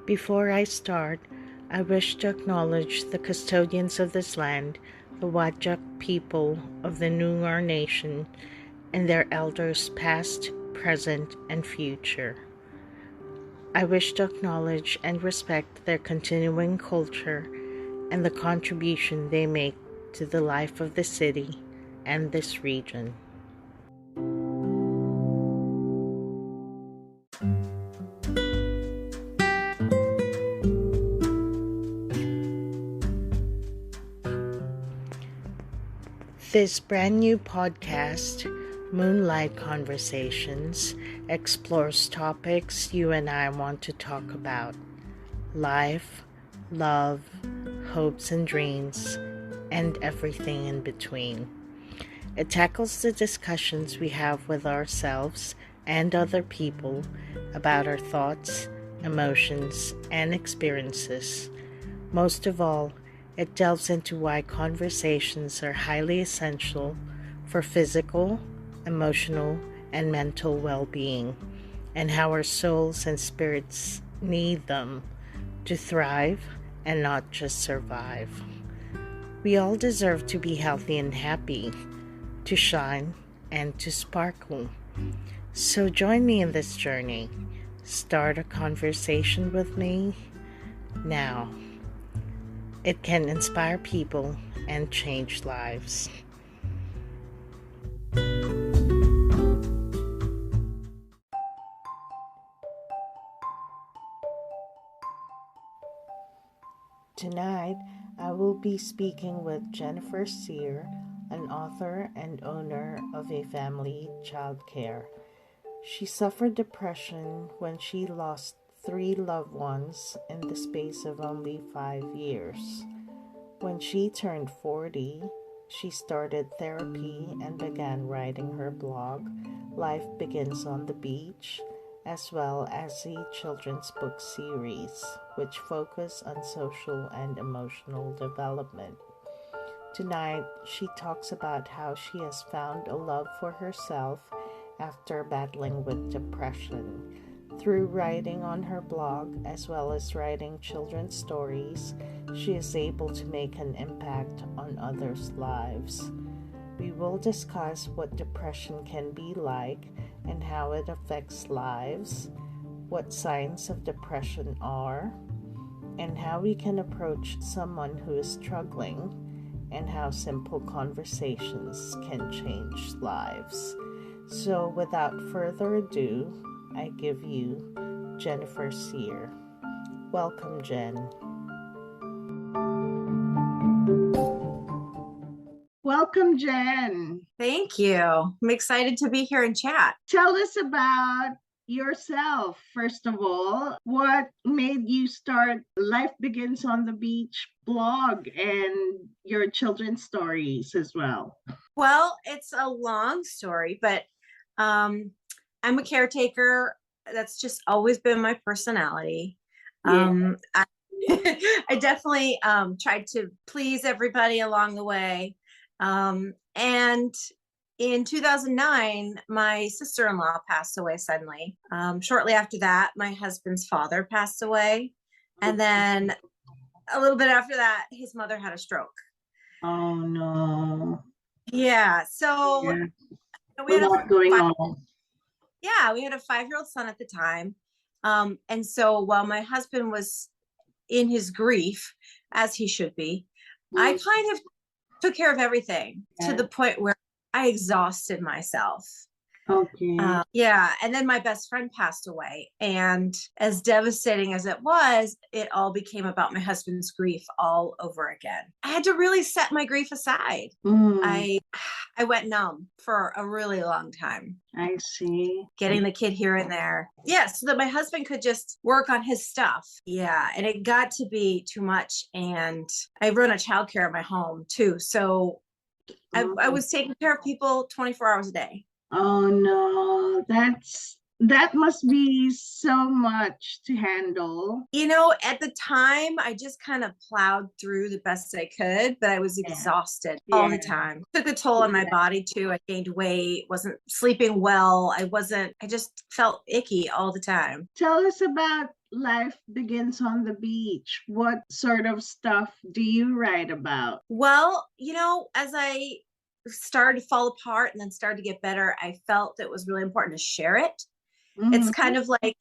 Before I start, I wish to acknowledge the custodians of this land, the Whadjuk people of the Noongar Nation, and their elders past, present, and future. I wish to acknowledge and respect their continuing culture and the contribution they make to the life of the city and this region. This brand new podcast, Moonlight Conversations, explores topics you and I want to talk about: life, love, hopes and dreams, and everything in between. It tackles the discussions we have with ourselves and other people about our thoughts, emotions, and experiences. Most of all, it delves into why conversations are highly essential for physical, emotional, and mental well-being, and how our souls and spirits need them to thrive and not just survive. We all deserve to be healthy and happy, to shine and to sparkle. So join me in this journey. Start a conversation with me now. It can inspire people and change lives. Tonight, I will be speaking with Jennifer Cyr, an author and owner of a family childcare. She suffered depression when she lost 3 loved ones in the space of only 5 years. When she turned 40, she started therapy and began writing her blog, Life Begins on the Beach, as well as a children's book series, which focus on social and emotional development. Tonight, she talks about how she has found a love for herself after battling with depression. Through writing on her blog, as well as writing children's stories, she is able to make an impact on others' lives. We will discuss what depression can be like and how it affects lives, what signs of depression are, and how we can approach someone who is struggling, and how simple conversations can change lives. So without further ado, I give you Jennifer Cyr. Welcome, Jen. Welcome, Jen. Thank you. I'm excited to be here and chat. Tell us about yourself, first of all. What made you start Life Begins on the Beach blog and your children's stories as well? Well, it's a long story, but I'm a caretaker. That's just always been my personality. Yeah. I definitely tried to please everybody along the way. And in 2009, my sister-in-law passed away suddenly. Shortly after that, my husband's father passed away. And then a little bit after that, his mother had a stroke. Oh, no. Yeah. So Yeah. we had a lot going on. Yeah, we had a 5-year-old son at the time. And so while my husband was in his grief, as he should be, I kind of took care of everything to the point where I exhausted myself. Okay. Yeah. And then my best friend passed away. And as devastating as it was, it all became about my husband's grief all over again. I had to really set my grief aside. I went numb for a really long time. I see. Getting the kid here and there. Yeah, so that my husband could just work on his stuff. Yeah, and it got to be too much. And I run a childcare in my home too. So I was taking care of people 24 hours a day. Oh no, that must be so much to handle. You know, at the time, I just kind of plowed through the best I could, but I was exhausted all the time. Took a toll on my body too. I gained weight, wasn't sleeping well. I just felt icky all the time. Tell us about life begins on the beach. What sort of stuff do you write about? Well, as I started to fall apart and then started to get better, I felt it was really important to share it. It's Mhm. kind of like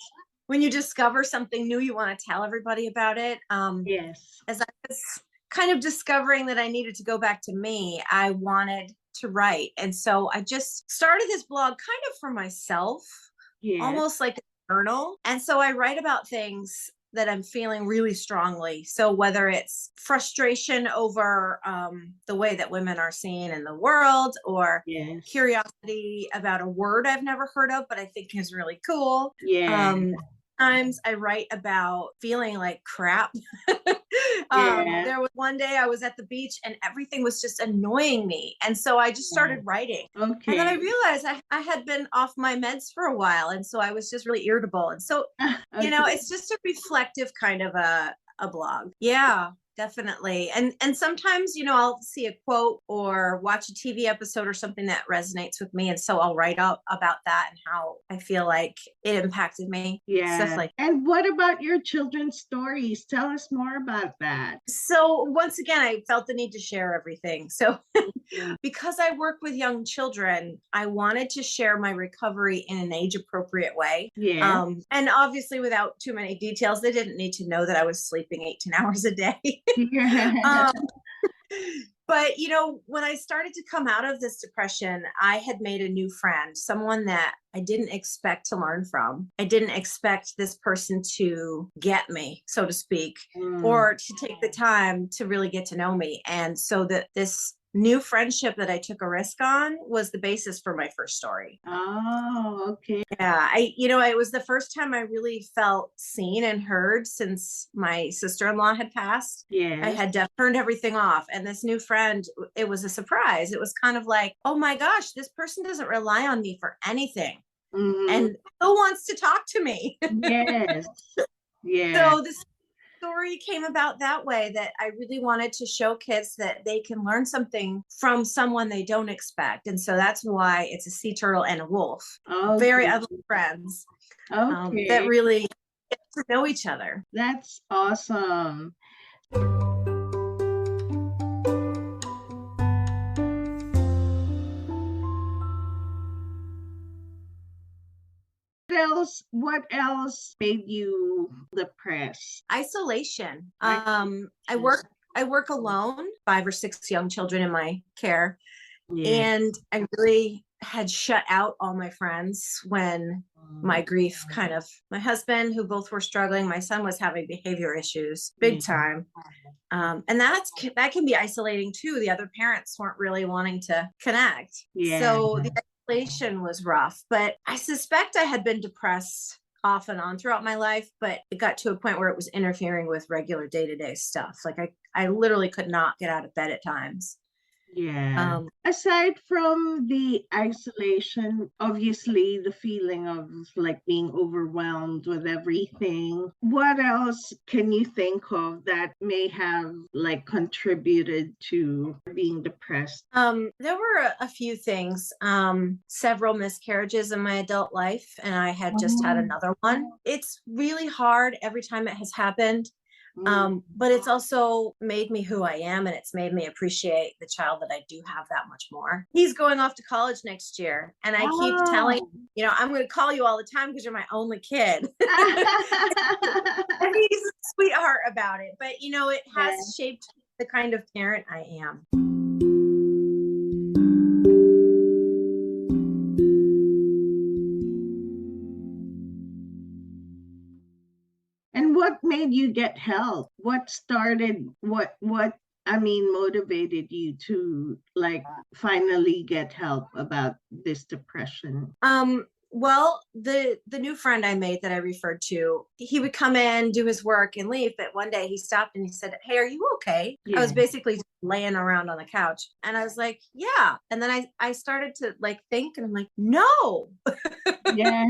when you discover something new, you want to tell everybody about it. Yes. As I was kind of discovering that I needed to go back to me, I wanted to write. And so I just started this blog kind of for myself, Yes. almost like a journal. And so I write about things that I'm feeling really strongly. So whether it's frustration over the way that women are seen in the world, or Yes. curiosity about a word I've never heard of, but I think is really cool. Yeah. Sometimes I write about feeling like crap. Yeah. There was one day I was at the beach and everything was just annoying me. And so I just Yeah. started writing. And then I Okay. realized I had been off my meds for a while. And so I was just really irritable. And so, Okay. it's just a reflective kind of a blog. Yeah, definitely. And sometimes, I'll see a quote or watch a TV episode or something that resonates with me. And so I'll write out about that and how I feel like it impacted me. Stuff Yeah. like And what about your children's stories? Tell us more about that. so once again, I felt the need to share everything. So Mhm. because I work with young children, I wanted to share my recovery in an age appropriate way. Yeah. And obviously, without too many details, they didn't need to know that I was sleeping 8 to 10 hours a day. Yeah. um, but when I started to come out of this depression, I had made a new friend, someone that I didn't expect to learn from. I didn't expect this person to get me, so to speak, Mm. or to take the time to really get to know me. And so that this new friendship that I took a risk on was the basis for my first story. Oh, okay. Yeah, it was the first time I really felt seen and heard since my sister-in-law had passed. I Yes. had turned everything off. And this new friend, it was a surprise. It was kind of like, oh my gosh, this person doesn't rely on me for anything Mm-hmm. and still wants to talk to me. Yes. Yeah. So this story came about that way, that I really wanted to show kids that they can learn something from someone they don't expect. And so that's why it's a sea turtle and a wolf, very Okay. ugly friends that Okay. really get to know each other. That's awesome. What else made you depressed? Isolation. Isolation. I work alone, 5 or 6 young children in my care, Yeah. and I really had shut out all my friends when my grief kind of, my husband, who both were struggling, my son was having behavior issues big Yeah. time. And that can be isolating too. The other parents weren't really wanting to connect. Yeah. So the isolation was rough, but I suspect I had been depressed off and on throughout my life, but it got to a point where it was interfering with regular day-to-day stuff. Like I literally could not get out of bed at times. Yeah. Um, Aside from the isolation, obviously the feeling of like being overwhelmed with everything, what else can you think of that may have like contributed to being depressed? there were a few things, several miscarriages in my adult life, and I had just had Oh. another one. It's really hard every time it has happened. Mm. But it's also made me who I am, and it's made me appreciate the child that I do have that much more. He's going off to college next year, and I keep telling, Oh. I'm going to call you all the time because you're my only kid. And he's a sweetheart about it, but it has Yeah. shaped the kind of parent I am. And what made you get help? What motivated you to like finally get help about this depression? Well, the new friend I made that I referred to, he would come in, do his work, and leave. But one day he stopped and he said, "Hey, are you okay?" I Yeah. was basically laying around on the couch, and I was like, "Yeah." And then I started to like think, and I'm like, "No." Yeah.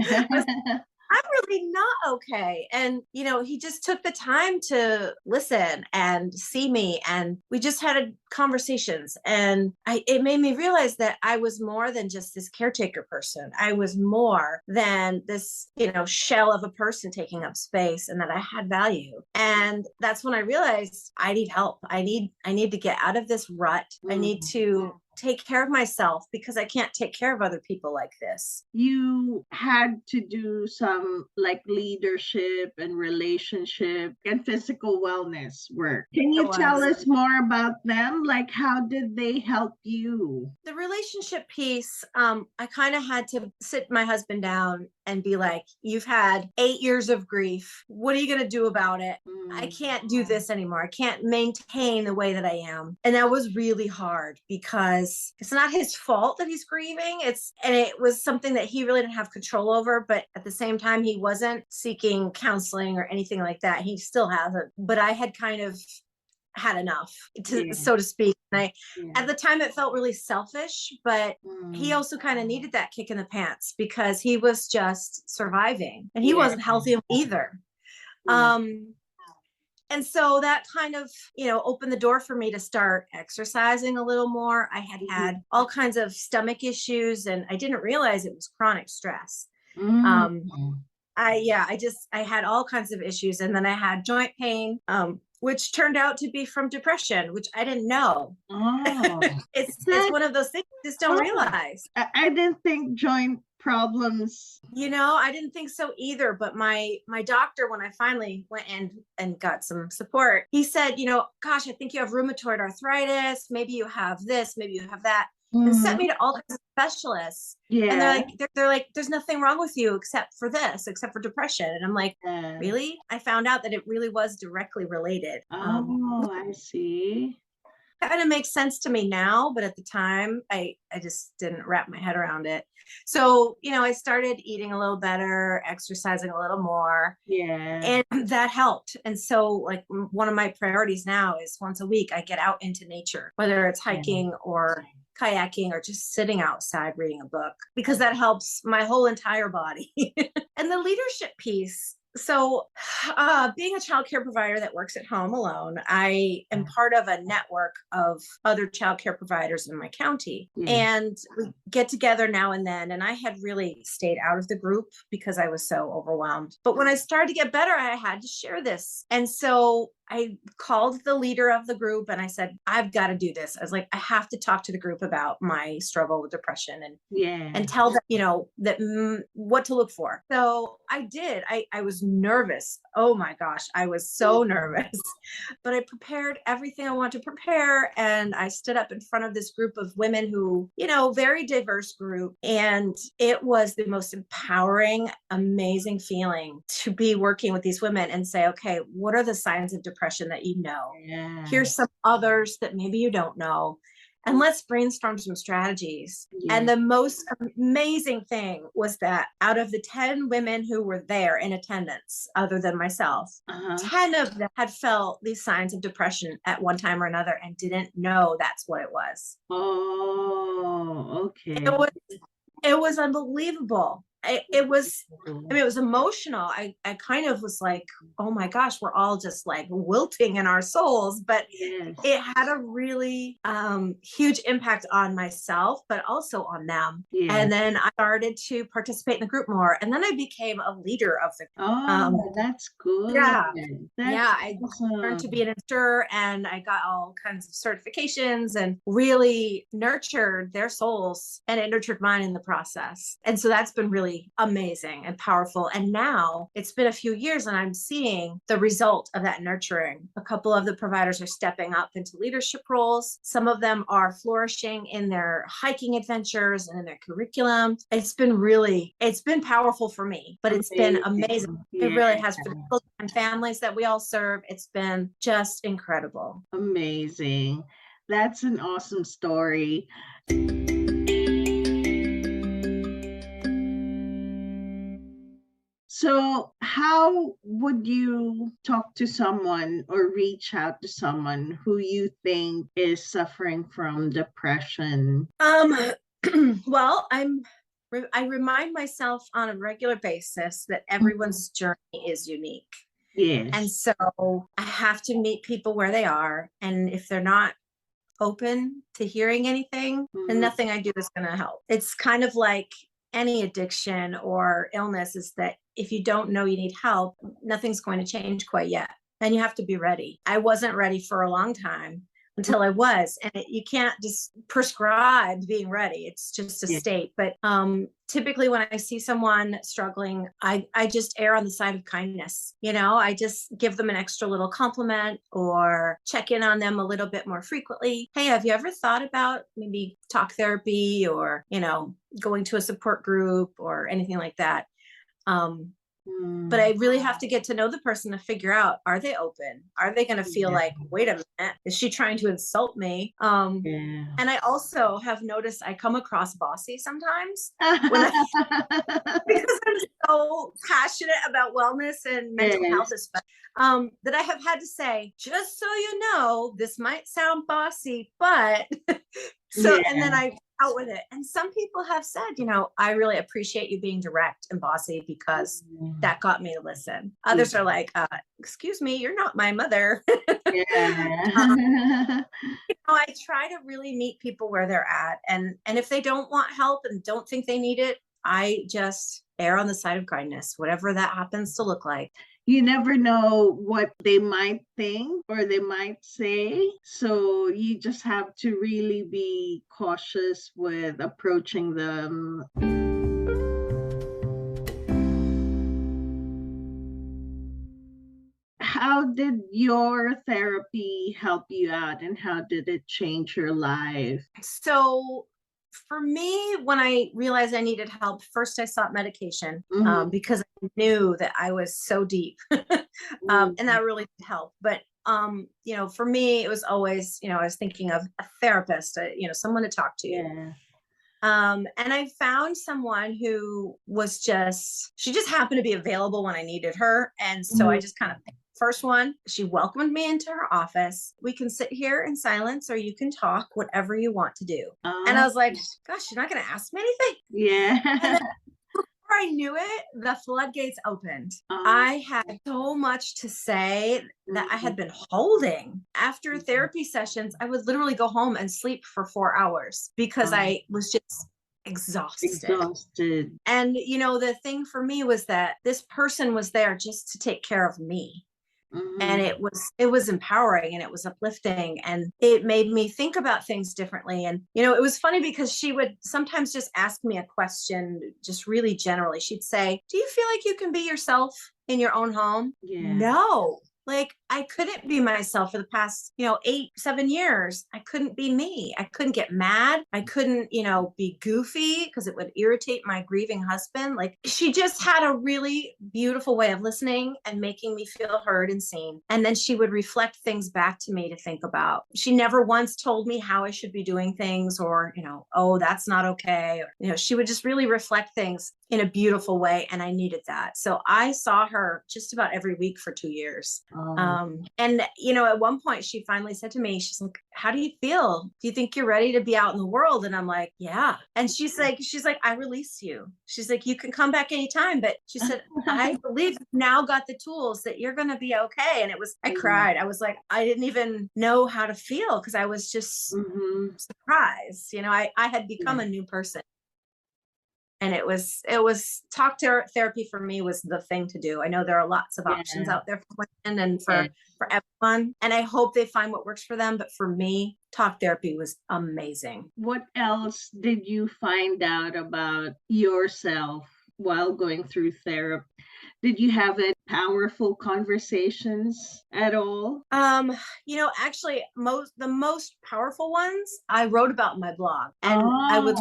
I'm really not okay. And, he just took the time to listen and see me. And we just had conversations. And it made me realize that I was more than just this caretaker person. I was more than this, shell of a person taking up space, and that I had value. And that's when I realized I need help. I need to get out of this rut. I need to take care of myself, because I can't take care of other people like this. You had to do some like leadership and relationship and physical wellness work. Can you tell us more about them? Like, how did they help you? The relationship piece, I kind of had to sit my husband down and be like, you've had 8 years of grief. What are you going to do about it? I can't do this anymore. I can't maintain the way that I am. And that was really hard, because it's not his fault that he's grieving. It was something that he really didn't have control over. But at the same time, he wasn't seeking counseling or anything like that. He still hasn't. But I had kind of had enough, so to speak. And at the time, it felt really selfish, but he also kind of needed that kick in the pants, because he was just surviving, and he wasn't healthy either. And so that kind of, opened the door for me to start exercising a little more. I had all kinds of stomach issues, and I didn't realize it was chronic stress. I had all kinds of issues, and then I had joint pain, which turned out to be from depression, which I didn't know. It's one of those things you just don't realize. I didn't think joint problems. I didn't think so either. But my doctor, when I finally went in and got some support, he said, gosh, I think you have rheumatoid arthritis. Maybe you have this, maybe you have that. And sent me to all kinds of specialists. And they're like, there's nothing wrong with you except for depression. And I'm like, really? I found out that it really was directly related. I see. Kind of makes sense to me now, but at the time, I just didn't wrap my head around it. So, I started eating a little better, exercising a little more. And that helped. And so, like, one of my priorities now is once a week, I get out into nature, whether it's hiking or kayaking or just sitting outside reading a book, because that helps my whole entire body. And the leadership piece. So being a childcare provider that works at home alone, I am part of a network of other childcare providers in my county. And we get together now and then. And I had really stayed out of the group because I was so overwhelmed. But when I started to get better, I had to share this. And so I called the leader of the group and I said, I've got to do this. I was like, I have to talk to the group about my struggle with depression and tell them, that what to look for. So I did. I was nervous. Oh my gosh. I was so nervous, but I prepared everything I wanted to prepare. And I stood up in front of this group of women who, very diverse group. And it was the most empowering, amazing feeling to be working with these women and say, okay, what are the signs of depression that here's some others that maybe you don't know, and let's brainstorm some strategies. And the most amazing thing was that out of the 10 women who were there in attendance, other than myself, 10 of them had felt these signs of depression at one time or another and didn't know that's what it was. Okay. It was unbelievable. It was emotional. I kind of was like, oh my gosh, we're all just like wilting in our souls, but it had a really huge impact on myself, but also on them. And then I started to participate in the group more. And then I became a leader of the group. That's good. I learned to be an instructor, and I got all kinds of certifications and really nurtured their souls, and it nurtured mine in the process. And so that's been really amazing and powerful. And now it's been a few years and I'm seeing the result of that nurturing. A couple of the providers are stepping up into leadership roles. Some of them are flourishing in their hiking adventures and in their curriculum. It's been powerful for me, but it's been amazing. It really has, for the children and families that we all serve. It's been just incredible. Amazing. That's an awesome story. So how would you talk to someone or reach out to someone who you think is suffering from depression? Well, I'm I remind myself on a regular basis that everyone's journey is unique. Yes. And so I have to meet people where they are. And if they're not open to hearing anything, then nothing I do is going to help. It's kind of like any addiction or illness, is that if you don't know you need help, nothing's going to change quite yet. And you have to be ready. I wasn't ready for a long time until I was. And you can't just prescribe being ready. It's just a state. But typically when I see someone struggling, I just err on the side of kindness. You know, I just give them an extra little compliment or check in on them a little bit more frequently. Hey, have you ever thought about maybe talk therapy or, you know, going to a support group or anything like that? But I really have to get to know the person to figure out, are they open? Are they going to feel like, wait a minute, is she trying to insult me? And I also have noticed I come across bossy sometimes because I'm so passionate about wellness and mental health, especially, that I have had to say, just so you know, this might sound bossy, but and then I out with it. And some people have said, you know, I really appreciate you being direct and bossy because that got me to listen. Others are like, excuse me, you're not my mother. You know, I try to really meet people where they're at. And if they don't want help and don't think they need it, I just err on the side of kindness, whatever that happens to look like. You never know what they might think or they might say. So you just have to really be cautious with approaching them. How did your therapy help you out, and how did it change your life? So for me, when I realized I needed help, first I sought medication because I knew that I was so deep and that really helped. But, you know, for me, it was always, you know, I was thinking of a therapist, you know, someone to talk to. Yeah. And I found someone who was she just happened to be available when I needed her. And so I just kind of first one, she welcomed me into her office. We can sit here in silence or you can talk, whatever you want to do. And I was like, gosh, you're not going to ask me anything? Yeah. And then before I knew it, the floodgates opened. I had so much to say that I had been holding. After therapy sessions, I would literally go home and sleep for 4 hours because I was just exhausted. And, you know, the thing for me was that this person was there just to take care of me. And it was empowering and it was uplifting and it made me think about things differently. And, you know, it was funny because she would sometimes just ask me a question, just really generally. She'd say, do you feel like you can be yourself in your own home? No. Like I couldn't be myself for the past, you know, 7 years. I couldn't be me. I couldn't get mad. I couldn't, you know, be goofy because it would irritate my grieving husband. Like she just had a really beautiful way of listening and making me feel heard and seen. And then she would reflect things back to me to think about. She never once told me how I should be doing things or, you know, oh, that's not okay. Or, you know, she would just really reflect things in a beautiful way. And I needed that. So I saw her just about every week for 2 years. And, you know, at one point she finally said to me, she's like, how do you feel? Do you think you're ready to be out in the world? And I'm like, yeah. And she's like, I release you. She's like, you can come back anytime. But she said, I believe you've now got the tools that you're going to be okay. And I cried. I was like, I didn't even know how to feel because I was just surprised. You know, I had become a new person. And it was talk therapy for me was the thing to do. I know there are lots of options out there for women and for everyone. And I hope they find what works for them. But for me, talk therapy was amazing. What else did you find out about yourself while going through therapy? Did you have powerful conversations at all? You know, actually the most powerful ones I wrote about in my blog. And I would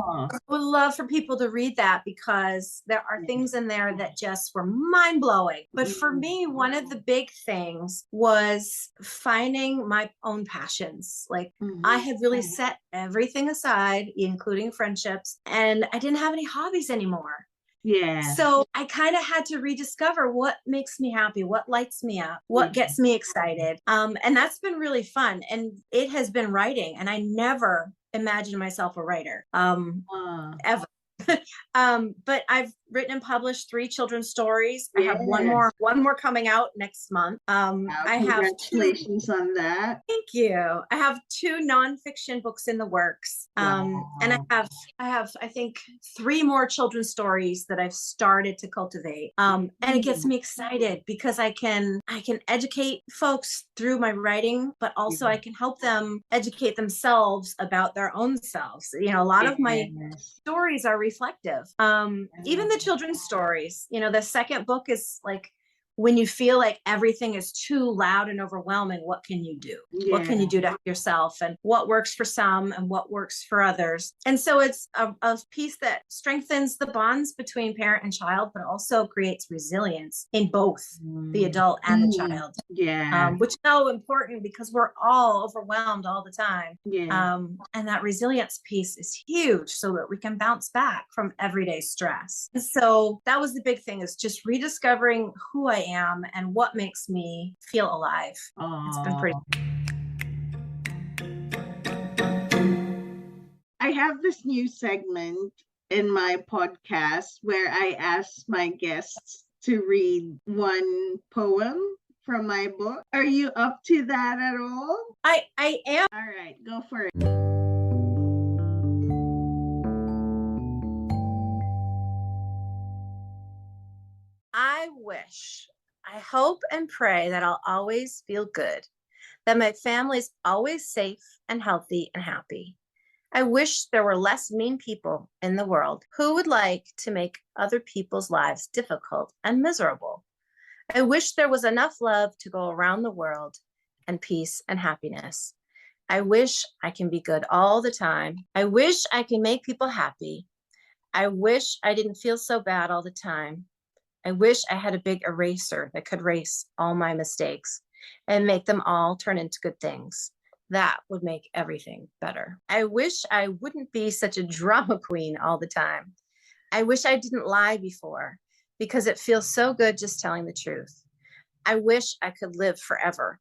love for people to read that because there are things in there that just were mind-blowing. But for me, one of the big things was finding my own passions. Like I had really set everything aside, including friendships, and I didn't have any hobbies anymore. Yeah. So I kind of had to rediscover what makes me happy, what lights me up, what gets me excited. And that's been really fun. And it has been writing. And I never imagined myself a writer, ever. But I've written and published 3 children's stories. I have one Yes. more coming out next month. Wow, I have 2. congratulations on that. Thank you. I have 2 nonfiction books in the works. And I have, I think, 3 more children's stories that I've started to cultivate. And it gets me excited because I can educate folks through my writing, but also I can help them educate themselves about their own selves. You know, a lot of my stories are reflective. Even the children's stories, you know, the second book is like, when you feel like everything is too loud and overwhelming, what can you do? What can you do to help yourself, and what works for some and what works for others? And so it's a piece that strengthens the bonds between parent and child, but also creates resilience in both the adult and the child. Which is so important because we're all overwhelmed all the time. And that resilience piece is huge so that we can bounce back from everyday stress. And so that was the big thing, is just rediscovering who I am and what makes me feel alive. It's been pretty. I have this new segment in my podcast where I ask my guests to read one poem from my book. Are you up to that at all? I am. All right, go for it. I hope and pray that I'll always feel good, that my family's always safe and healthy and happy. I wish there were less mean people in the world who would like to make other people's lives difficult and miserable. I wish there was enough love to go around the world, and peace and happiness. I wish I can be good all the time. I wish I can make people happy. I wish I didn't feel so bad all the time. I wish I had a big eraser that could erase all my mistakes and make them all turn into good things. That would make everything better. I wish I wouldn't be such a drama queen all the time. I wish I didn't lie before, because it feels so good just telling the truth. I wish I could live forever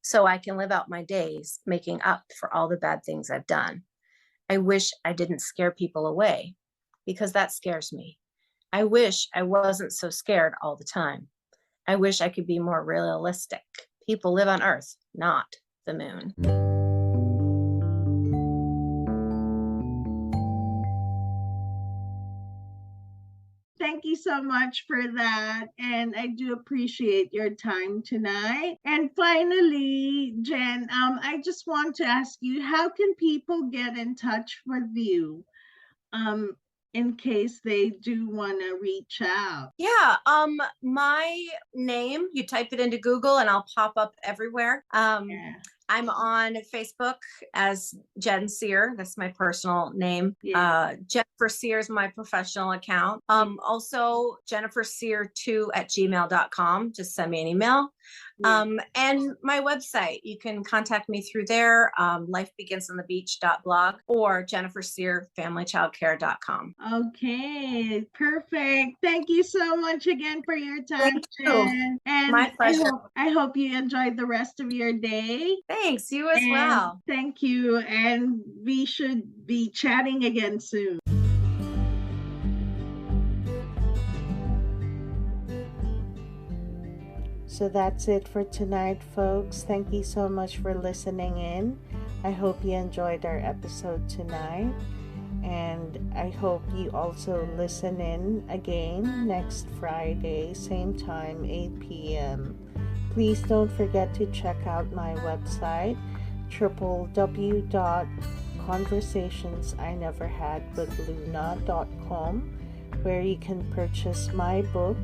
so I can live out my days making up for all the bad things I've done. I wish I didn't scare people away, because that scares me. I wish I wasn't so scared all the time. I wish I could be more realistic. People live on Earth, not the moon. Thank you so much for that. And I do appreciate your time tonight. And finally, Jen, I just want to ask you, how can people get in touch with you? In case they do want to reach out. Yeah, my name, you type it into Google and I'll pop up everywhere. I'm on Facebook as Jen Cyr. That's my personal name. Jennifer Cyr is my professional account. Also Jennifer Cyr2@gmail.com. Just send me an email. And my website, you can contact me through there, lifebeginsonthebeach.blog or jennifercyrfamilychildcare.com. Okay, perfect. Thank you so much again for your time, Jen. And my pleasure. I hope you enjoyed the rest of your day. Thanks, you as well. Thank you. And we should be chatting again soon. So that's it for tonight, folks. Thank you so much for listening in. I hope you enjoyed our episode tonight. And I hope you also listen in again next Friday, same time, 8 p.m. Please don't forget to check out my website, www.conversationsIneverhadwithluna.com, where you can purchase my book,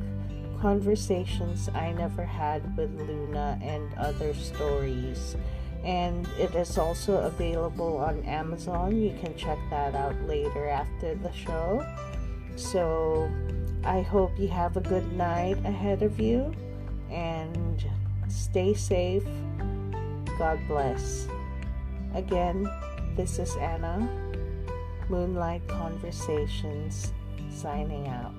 Conversations I Never Had with Luna and Other Stories. And it is also available on Amazon. You can check that out later after the show. So I hope you have a good night ahead of you, and stay safe. God bless. Again, this is Anna, Moonlight Conversations, signing out.